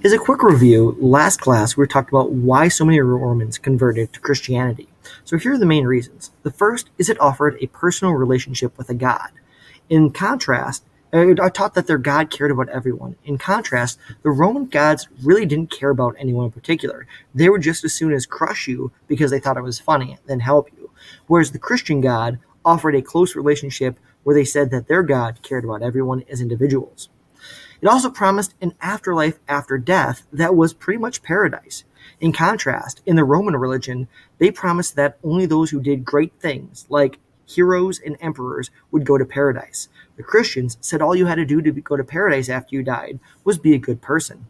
As a quick review, last class we talked about why so many Romans converted to Christianity. So here are the main reasons. The first is it offered a personal relationship with a god. In contrast, I taught that their god cared about everyone. In contrast, the Roman gods really didn't care about anyone in particular. They would just as soon as crush you because they thought it was funny than help you. Whereas the Christian god offered a close relationship where they said that their god cared about everyone as individuals. It also promised an afterlife after death that was pretty much paradise. In contrast, in the Roman religion, they promised that only those who did great things, like heroes and emperors, would go to paradise. The Christians said all you had to do to go to paradise after you died was be a good person.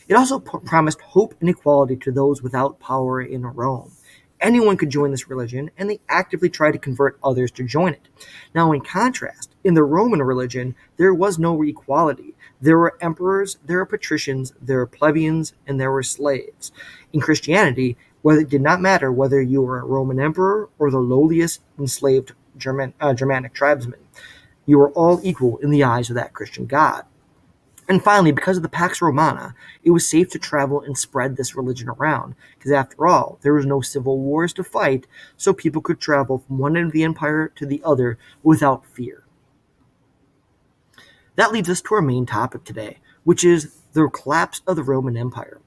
It also promised hope and equality to those without power in Rome. Anyone could join this religion, and they actively tried to convert others to join it. Now, in contrast, in the Roman religion, there was no equality. There were emperors, there were patricians, there were plebeians, and there were slaves. In Christianity, it did not matter whether you were a Roman emperor or the lowliest enslaved Germanic tribesman. You were all equal in the eyes of that Christian God. And finally, because of the Pax Romana, it was safe to travel and spread this religion around, because after all, there was no civil wars to fight, so people could travel from one end of the empire to the other without fear. That leads us to our main topic today, which is the collapse of the Roman Empire.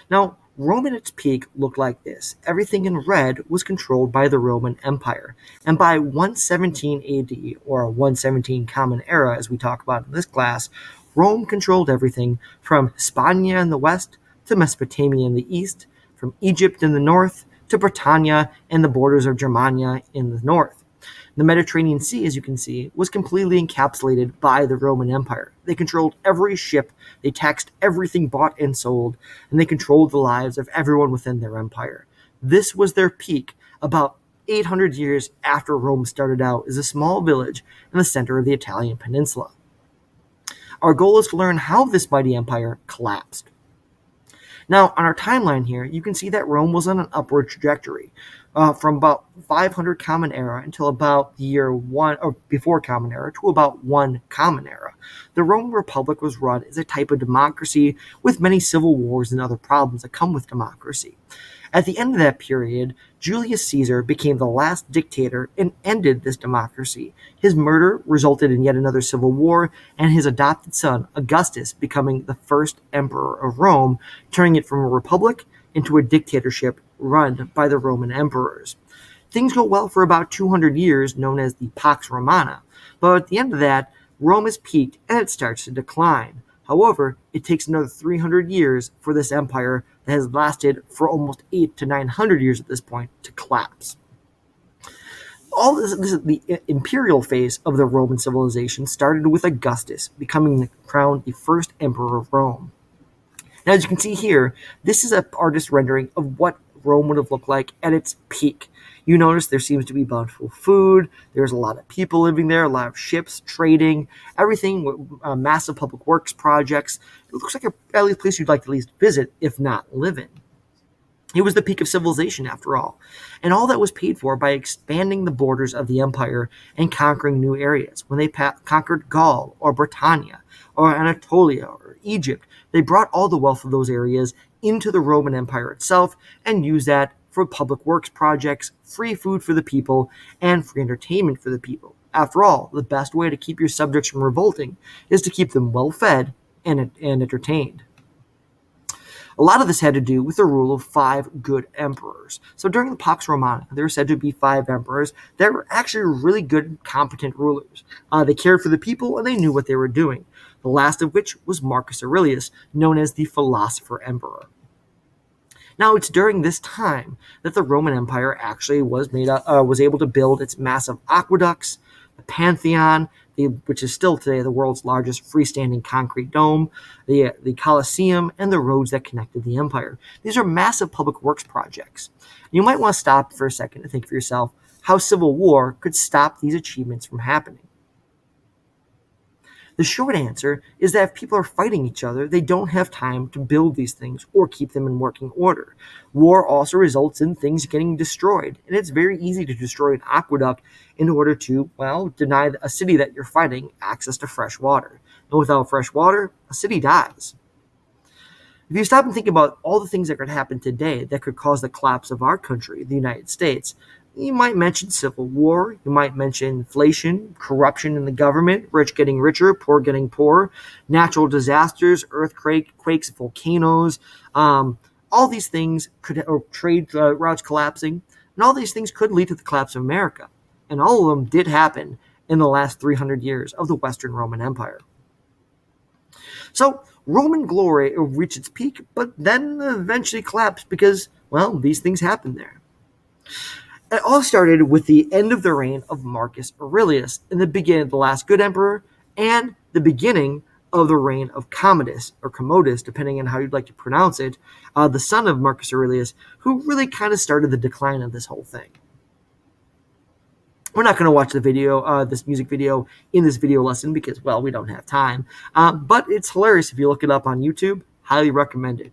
Now, Rome at its peak looked like this. Everything in red was controlled by the Roman Empire. And by 117 AD, or 117 Common Era, as we talk about in this class, Rome controlled everything from Hispania in the west to Mesopotamia in the east, from Egypt in the north to Britannia and the borders of Germania in the north. The Mediterranean Sea, as you can see, was completely encapsulated by the Roman Empire. They controlled every ship, they taxed everything bought and sold, and they controlled the lives of everyone within their empire. This was their peak about 800 years after Rome started out as a small village in the center of the Italian peninsula. Our goal is to learn how this mighty empire collapsed. Now, on our timeline here, you can see that Rome was on an upward trajectory from about 500 Common Era until about the year 1, or before Common Era, to about 1 Common Era. The Roman Republic was run as a type of democracy with many civil wars and other problems that come with democracy. At the end of that period, Julius Caesar became the last dictator and ended this democracy. His murder resulted in yet another civil war, and his adopted son, Augustus, becoming the first emperor of Rome, turning it from a republic into a dictatorship run by the Roman emperors. Things go well for about 200 years, known as the Pax Romana, but at the end of that, Rome has peaked and it starts to decline. However, it takes another 300 years for this empire that has lasted for almost 8 to 900 years at this point to collapse. All this is the imperial phase of the Roman civilization started with Augustus becoming crowned the first emperor of Rome. Now, as you can see here, this is an artist rendering of what Rome would have looked like at its peak. You notice there seems to be bountiful food, there's a lot of people living there, a lot of ships, trading, everything, massive public works projects. It looks like a place you'd like to at least visit, if not live in. It was the peak of civilization, after all, and all that was paid for by expanding the borders of the empire and conquering new areas. When they conquered Gaul or Britannia or Anatolia or Egypt, they brought all the wealth of those areas into the Roman Empire itself and used that for public works projects, free food for the people, and free entertainment for the people. After all, the best way to keep your subjects from revolting is to keep them well fed and entertained. A lot of this had to do with the rule of 5 good emperors. So during the Pax Romana, there were said to be 5 emperors that were actually really good, competent rulers. They cared for the people and they knew what they were doing. The last of which was Marcus Aurelius, known as the philosopher emperor. Now, it's during this time that the Roman Empire actually was able to build its massive aqueducts, the Pantheon, which is still today the world's largest freestanding concrete dome, the Colosseum, and the roads that connected the empire. These are massive public works projects. You might want to stop for a second and think for yourself how civil war could stop these achievements from happening. The short answer is that if people are fighting each other, they don't have time to build these things or keep them in working order. War also results in things getting destroyed, and it's very easy to destroy an aqueduct in order to, deny a city that you're fighting access to fresh water. And without fresh water, a city dies. If you stop and think about all the things that could happen today that could cause the collapse of our country, the United States, you might mention civil war, you might mention inflation, corruption in the government, rich getting richer, poor getting poorer, natural disasters, earthquakes, volcanoes. All these things could, or trade routes collapsing, and all these things could lead to the collapse of America. And all of them did happen in the last 300 years of the Western Roman Empire. So Roman glory reached its peak, but then eventually collapsed because, well, these things happened there. It all started with the end of the reign of Marcus Aurelius and the beginning of the last good emperor and the beginning of the reign of Commodus, or Commodus, depending on how you'd like to pronounce it, the son of Marcus Aurelius, who really kind of started the decline of this whole thing. We're not going to watch the video, this music video, in this video lesson because, well, we don't have time. But it's hilarious if you look it up on YouTube. Highly recommend it.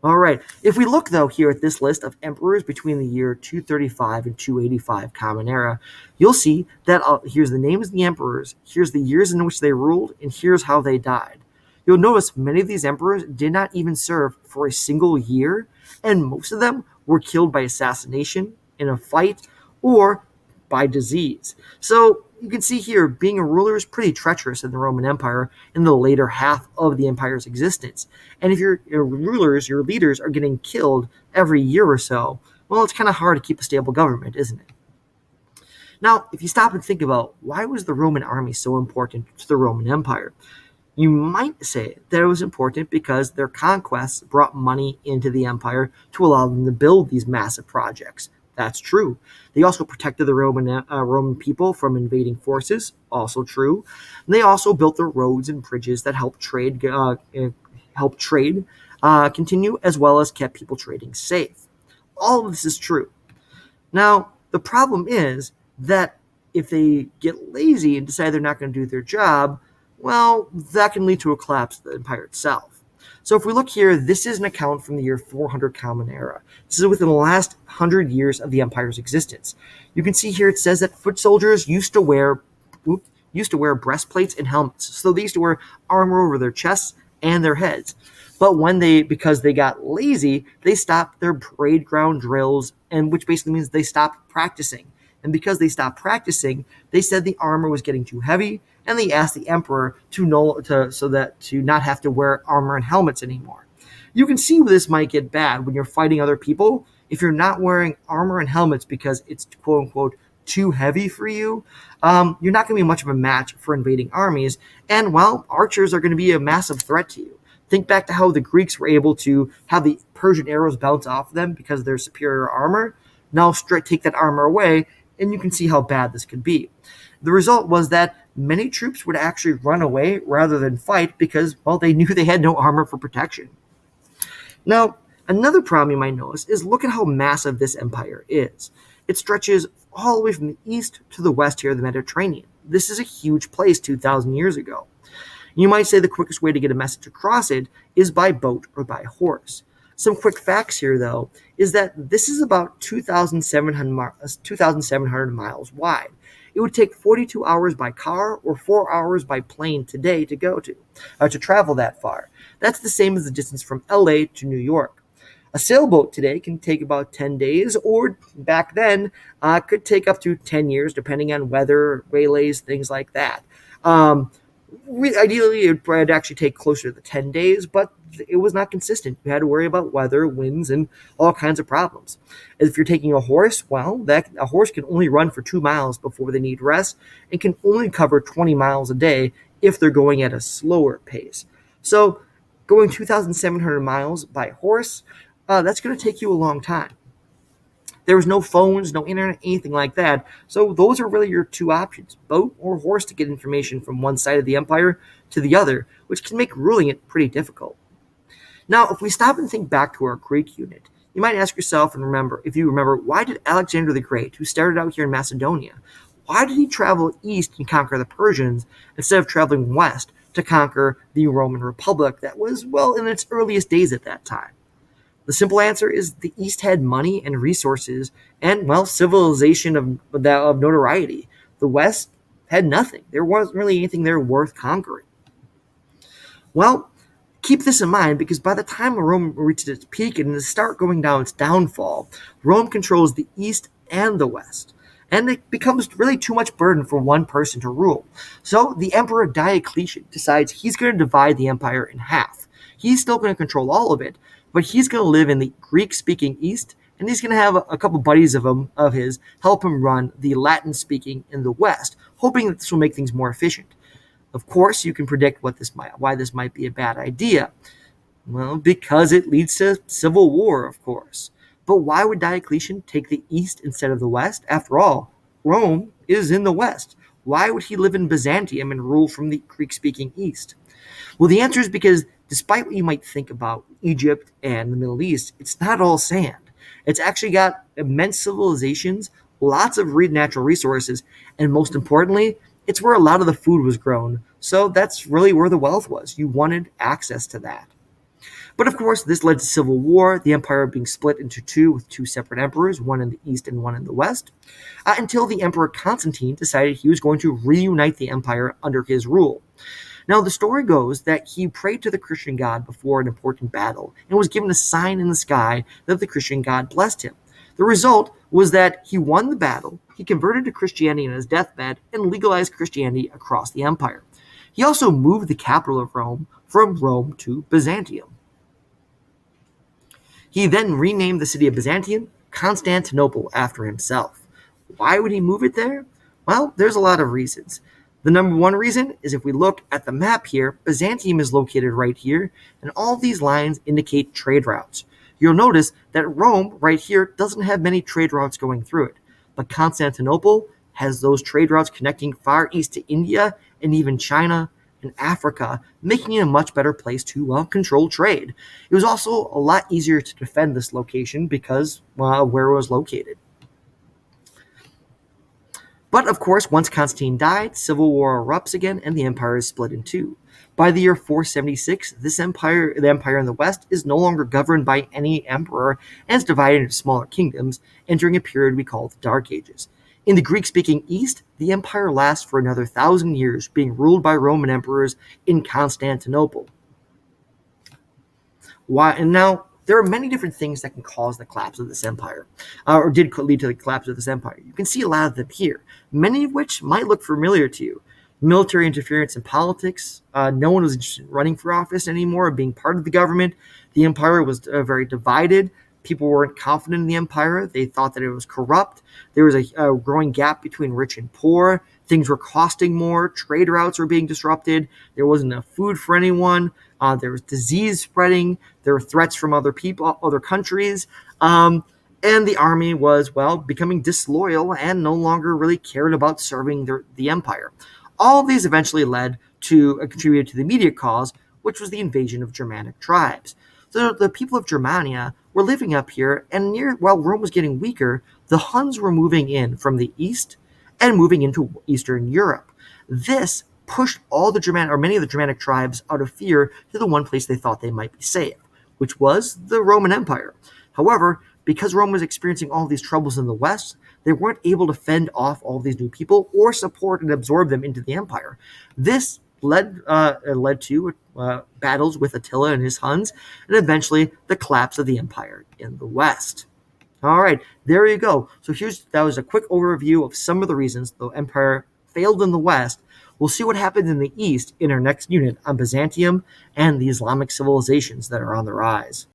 All right. If we look, though, here at this list of emperors between the year 235 and 285 Common Era, you'll see that here's the names of the emperors, here's the years in which they ruled, and here's how they died. You'll notice many of these emperors did not even serve for a single year, and most of them were killed by assassination, in a fight, or by disease. So you can see here, being a ruler is pretty treacherous in the Roman Empire in the later half of the empire's existence. And if your rulers, your leaders, are getting killed every year or so, well, it's kind of hard to keep a stable government, isn't it? Now, if you stop and think about why was the Roman army so important to the Roman Empire, you might say that it was important because their conquests brought money into the empire to allow them to build these massive projects. That's true. They also protected the Roman people from invading forces. Also true. And they also built the roads and bridges that helped trade continue, as well as kept people trading safe. All of this is true. Now, the problem is that if they get lazy and decide they're not going to do their job, well, that can lead to a collapse of the empire itself. So if we look here, this is an account from the year 400 Common Era. This is within the last 100 years of the empire's existence. You can see here it says that foot soldiers used to wear breastplates and helmets. So they used to wear armor over their chests and their heads. But because they got lazy, they stopped their parade ground drills, and which basically means they stopped practicing. And because they stopped practicing, they said the armor was getting too heavy, and they asked the emperor to not have to wear armor and helmets anymore. You can see this might get bad when you're fighting other people. If you're not wearing armor and helmets because it's quote unquote too heavy for you, you're not going to be much of a match for invading armies. And well, archers are going to be a massive threat to you. Think back to how the Greeks were able to have the Persian arrows bounce off them because of their superior armor. Now take that armor away, and you can see how bad this could be. The result was that many troops would actually run away rather than fight because, well, they knew they had no armor for protection. Now, another problem you might notice is look at how massive this empire is. It stretches all the way from the east to the west here of the Mediterranean. This is a huge place 2,000 years ago. You might say the quickest way to get a message across it is by boat or by horse. Some quick facts here, though, is that this is about 2,700 miles wide. It would take 42 hours by car or 4 hours by plane today to travel that far. That's the same as the distance from LA to New York. A sailboat today can take about 10 days, or back then could take up to 10 years, depending on weather, waylays, things like that. Ideally, it would actually take closer to the 10 days, but it was not consistent. You had to worry about weather, winds, and all kinds of problems. If you're taking a horse, well, a horse can only run for 2 miles before they need rest and can only cover 20 miles a day if they're going at a slower pace. So going 2,700 miles by horse, that's going to take you a long time. There was no phones, no internet, anything like that. So those are really your two options, boat or horse, to get information from one side of the empire to the other, which can make ruling it pretty difficult. Now, if we stop and think back to our Greek unit, you might ask yourself, if you remember, why did Alexander the Great, who started out here in Macedonia, why did he travel east and conquer the Persians instead of traveling west to conquer the Roman Republic that was, well, in its earliest days at that time? The simple answer is the East had money and resources and, well, civilization of notoriety. The West had nothing. There wasn't really anything there worth conquering. Well, Keep this in mind because by the time Rome reaches its peak and start going down its downfall, Rome controls the east and the west. And it becomes really too much burden for one person to rule. So the Emperor Diocletian decides he's going to divide the empire in half. He's still going to control all of it, but he's going to live in the Greek-speaking east, and he's going to have a couple buddies of his help him run the Latin-speaking in the west, hoping that this will make things more efficient. Of course, you can predict why this might be a bad idea. Well, because it leads to civil war, of course. But why would Diocletian take the east instead of the west? After all, Rome is in the west. Why would he live in Byzantium and rule from the Greek-speaking east? Well, the answer is because despite what you might think about Egypt and the Middle East, it's not all sand. It's actually got immense civilizations, lots of natural resources, and most importantly, it's where a lot of the food was grown. So that's really where the wealth was. You wanted access to that. But of course, this led to civil war, the empire being split into two with two separate emperors, one in the east and one in the west, until the Emperor Constantine decided he was going to reunite the empire under his rule. Now, the story goes that he prayed to the Christian god before an important battle and was given a sign in the sky that the Christian god blessed him. The result was that he won the battle, he converted to Christianity on his deathbed, and legalized Christianity across the empire. He also moved the capital of Rome from Rome to Byzantium. He then renamed the city of Byzantium Constantinople after himself. Why would he move it there? Well, there's a lot of reasons. The number one reason is if we look at the map here, Byzantium is located right here, and all these lines indicate trade routes. You'll notice that Rome right here doesn't have many trade routes going through it, but Constantinople has those trade routes connecting far east to India and even China and Africa, making it a much better place to control trade. It was also a lot easier to defend this location because where it was located. But of course, once Constantine died, civil war erupts again and the empire is split in two. By the year 476, the empire in the west is no longer governed by any emperor and is divided into smaller kingdoms, entering a period we call the Dark Ages. In the Greek-speaking east, the empire lasts for another 1,000 years, being ruled by Roman emperors in Constantinople. And now, there are many different things that can cause the collapse of this empire, or did lead to the collapse of this empire. You can see a lot of them here, many of which might look familiar to you. Military interference in politics. No one was interested in running for office anymore, or being part of the government. The empire was very divided. People weren't confident in the empire. They thought that it was corrupt. There was a growing gap between rich and poor. Things were costing more. Trade routes were being disrupted. There wasn't enough food for anyone. There was disease spreading. There were threats from other people, other countries. And the army was, becoming disloyal and no longer really cared about serving the empire. All of these eventually led to contributed to the immediate cause, which was the invasion of Germanic tribes. So the people of Germania were living up here, and while Rome was getting weaker, the Huns were moving in from the east and moving into Eastern Europe. This pushed many of the Germanic tribes out of fear to the one place they thought they might be safe, which was the Roman Empire. However, because Rome was experiencing all these troubles in the west, they weren't able to fend off all these new people or support and absorb them into the empire. This led to battles with Attila and his Huns, and eventually the collapse of the empire in the west. All right, there you go. So that was a quick overview of some of the reasons the empire failed in the west. We'll see what happened in the east in our next unit on Byzantium and the Islamic civilizations that are on the rise.